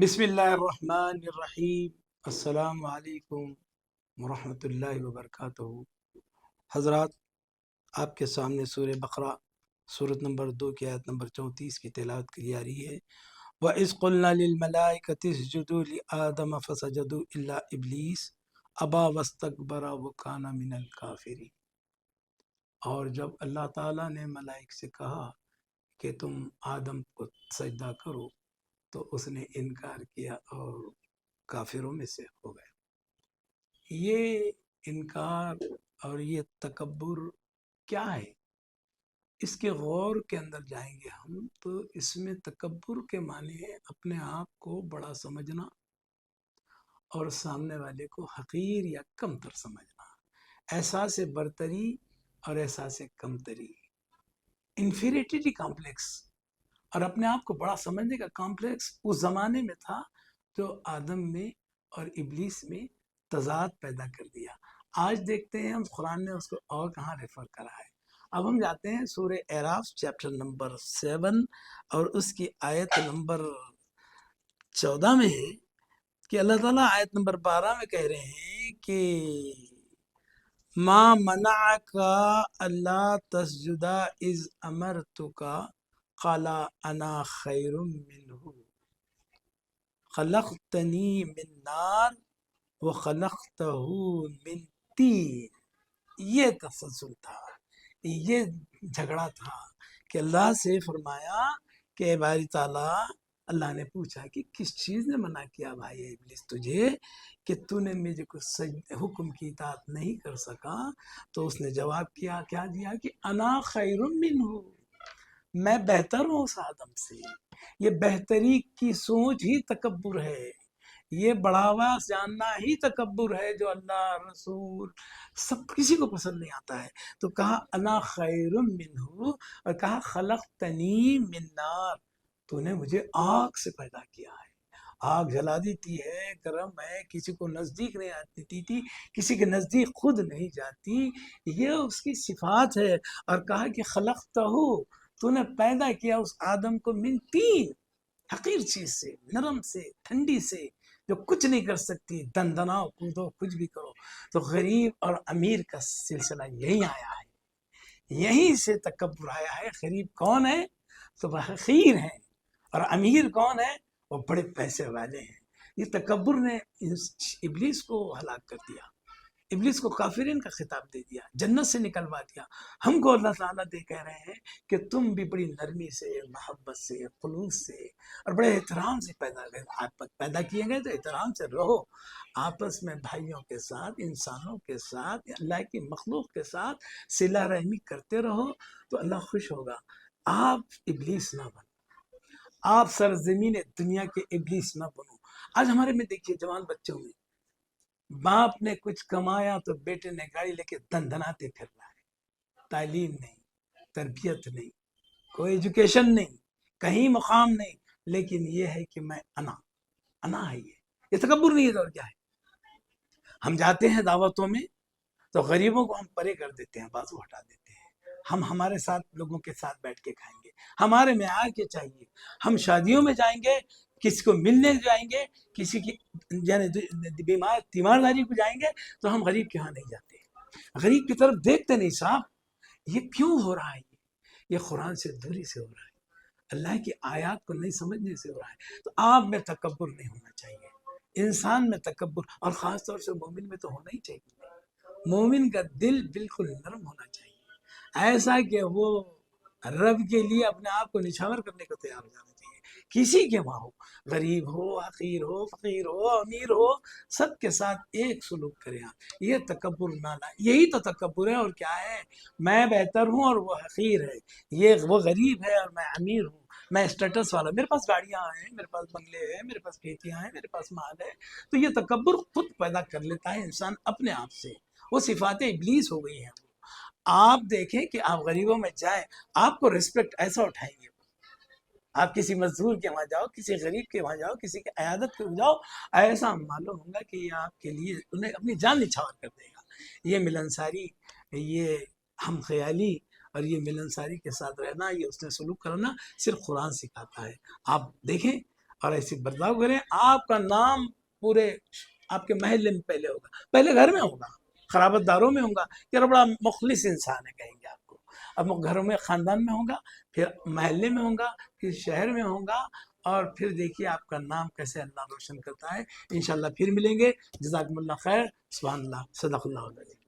بسم اللہ الرحمن الرحیم۔ السلام علیکم ورحمۃ اللہ وبرکاتہ۔ حضرات، آپ کے سامنے سورہ بقرہ سورت نمبر 2 کی آیت نمبر 34 کی تلاوت کی جا رہی ہے۔ وَإِذْ قُلْنَا لِلْمَلَائِكَةِ اسْجُدُوا لِآدَمَ فَسَجَدُوا إِلَّا إِبْلِيسَ أَبَى وَاسْتَكْبَرَ وَكَانَ مِنَ الْكَافِرِينَ۔ اور جب اللہ تعالیٰ نے ملائک سے کہا کہ تم آدم کو سجدہ کرو تو اس نے انکار کیا اور کافروں میں سے ہو گئے۔ یہ انکار اور یہ تکبر کیا ہے؟ اس کے غور کے اندر جائیں گے ہم تو اس میں تکبر کے معنی ہے اپنے آپ کو بڑا سمجھنا اور سامنے والے کو حقیر یا کمتر سمجھنا، احساس برتری اور احساس کمتری، انفیریٹی کمپلیکس، اور اپنے آپ کو بڑا سمجھنے کا کمپلیکس اس زمانے میں تھا جو آدم میں اور ابلیس میں تضاد پیدا کر دیا۔ آج دیکھتے ہیں ہم قرآن نے اس کو اور کہاں ریفر کرا ہے۔ اب ہم جاتے ہیں سورہ اعراف چیپٹر نمبر 7 اور اس کی آیت نمبر 14 میں ہے کہ اللہ تعالیٰ آیت نمبر 12 میں کہہ رہے ہیں کہ ما منعک اللہ تسجد اذ امرتک قال انا خیر منہ خلقتنی من نار وخلقتہ من طین۔ یہ تسلسل تھا، یہ جھگڑا تھا کہ اللہ سے فرمایا کہ باری تعالیٰ، اللہ نے پوچھا کہ کس چیز نے منع کیا بھائی ابلیس تجھے کہ تو نے مجھے کو حکم کی اطاعت نہیں کر سکا؟ تو اس نے جواب کیا دیا کہ انا خیر منہ، میں بہتر ہوں اس آدم سے۔ یہ بہتری کی سوچ ہی تکبر ہے، یہ بڑھاوا جاننا ہی تکبر ہے جو اللہ رسول سب کسی کو پسند نہیں آتا ہے۔ تو کہا انا خیر منہ اور کہا خلقتنی من نار، تو نے مجھے آگ سے پیدا کیا ہے۔ آگ جلا دیتی ہے، گرم ہے، کسی کو نزدیک نہیں آتی تھی، کسی کے نزدیک خود نہیں جاتی، یہ اس کی صفات ہے۔ اور کہا کہ خلقتہ، تو نے پیدا کیا اس آدم کو من طین، حقیر چیز سے، نرم سے، ٹھنڈی سے، جو کچھ نہیں کر سکتی، دندناؤ کودو کچھ بھی کرو۔ تو غریب اور امیر کا سلسلہ یہی آیا ہے، یہیں سے تکبر آیا ہے۔ غریب کون ہے؟ تو وہ حقیر ہیں، اور امیر کون ہے؟ وہ بڑے پیسے والے ہیں۔ یہ تکبر نے ابلیس کو ہلاک کر دیا، ابلیس کو کافرین کا خطاب دے دیا، جنت سے نکلوا دیا۔ ہم کو اللہ تعالیٰ کہہ رہے ہیں کہ تم بھی بڑی نرمی سے، محبت سے، خلوص سے اور بڑے احترام سے پیدا کیے گئے، تو احترام سے رہو آپس میں، بھائیوں کے ساتھ، انسانوں کے ساتھ، اللہ کی مخلوق کے ساتھ صلہ رحمی کرتے رہو تو اللہ خوش ہوگا۔ آپ ابلیس نہ بنو، آپ سرزمین دنیا کے ابلیس نہ بنو۔ آج ہمارے میں دیکھیے جوان بچوں میں باپ نے کچھ کمایا تو بیٹے نے گاڑی لے کے دندناتے پھر رہا ہے، تعلیم نہیں، تربیت نہیں، کوئی ایجوکیشن نہیں، کہیں مقام نہیں، لیکن یہ ہے کہ میں انا ہے، یہ تکبر نہیں ہے تو کیا ہے؟ ہم جاتے ہیں دعوتوں میں تو غریبوں کو ہم پرے کر دیتے ہیں، بازو ہٹا دیتے ہیں، ہم ہمارے ساتھ لوگوں کے ساتھ بیٹھ کے کھائیں گے، ہمارے میں آ کے چاہیے۔ ہم شادیوں میں جائیں گے، کسی کو ملنے جائیں گے، کسی کی یعنی تیمارداری کو جائیں گے تو ہم غریب کے ہاں نہیں جاتے، غریب کی طرف دیکھتے نہیں۔ صاحب یہ کیوں ہو رہا ہے؟ یہ قرآن سے دوری سے ہو رہا ہے، اللہ کی آیات کو نہیں سمجھنے سے ہو رہا ہے۔ تو آپ میں تکبر نہیں ہونا چاہیے، انسان میں تکبر، اور خاص طور سے مومن میں تو ہونا ہی چاہیے۔ مومن کا دل بالکل نرم ہونا چاہیے، ایسا کہ وہ رب کے لیے اپنے آپ کو نچھاور کرنے کو تیار ہو جانا چاہیے، کسی کے وہاں ہو، غریب ہو، حقیر ہو، فقیر ہو، امیر ہو، سب کے ساتھ ایک سلوک کریں آپ۔ یہ تکبر نہ لائیں، یہی تو تکبر ہے، اور کیا ہے؟ میں بہتر ہوں اور وہ حقیر ہے، یہ وہ غریب ہے اور میں امیر ہوں، میں اسٹیٹس والا، میرے پاس گاڑیاں ہیں، میرے پاس بنگلے ہیں، میرے پاس کھیتیاں ہیں، میرے پاس مال ہے۔ تو یہ تکبر خود پیدا کر لیتا ہے انسان اپنے آپ سے، وہ صفات ابلیس ہو گئی ہیں۔ آپ دیکھیں کہ آپ غریبوں میں جائیں، آپ کو ریسپیکٹ ایسا اٹھائیں گے، آپ کسی مزدور کے وہاں جاؤ، کسی غریب کے وہاں جاؤ، کسی کی عیادت کے جاؤ، ایسا معلوم ہوگا کہ یہ آپ کے لیے انہیں اپنی جان نچھاور کر دے گا۔ یہ ملنساری، یہ ہم خیالی اور یہ ملنساری کے ساتھ رہنا، یہ اس نے سلوک کرنا صرف قرآن سکھاتا ہے۔ آپ دیکھیں اور ایسی برتاؤ کریں، آپ کا نام پورے آپ کے محلے میں پہلے ہوگا، پہلے گھر میں ہوگا، خرابت داروں میں ہوگا، یہ بڑا مخلص انسان ہے کہیں گے آپ کو، اب گھروں میں خاندان میں ہوگا، پھر محلے میں ہوگا، پھر شہر میں ہوگا، اور پھر دیکھیے آپ کا نام کیسے اللہ روشن کرتا ہے۔ انشاءاللہ پھر ملیں گے، جزاکم اللہ خیر، سبحان اللہ، صدق اللہ علیہ۔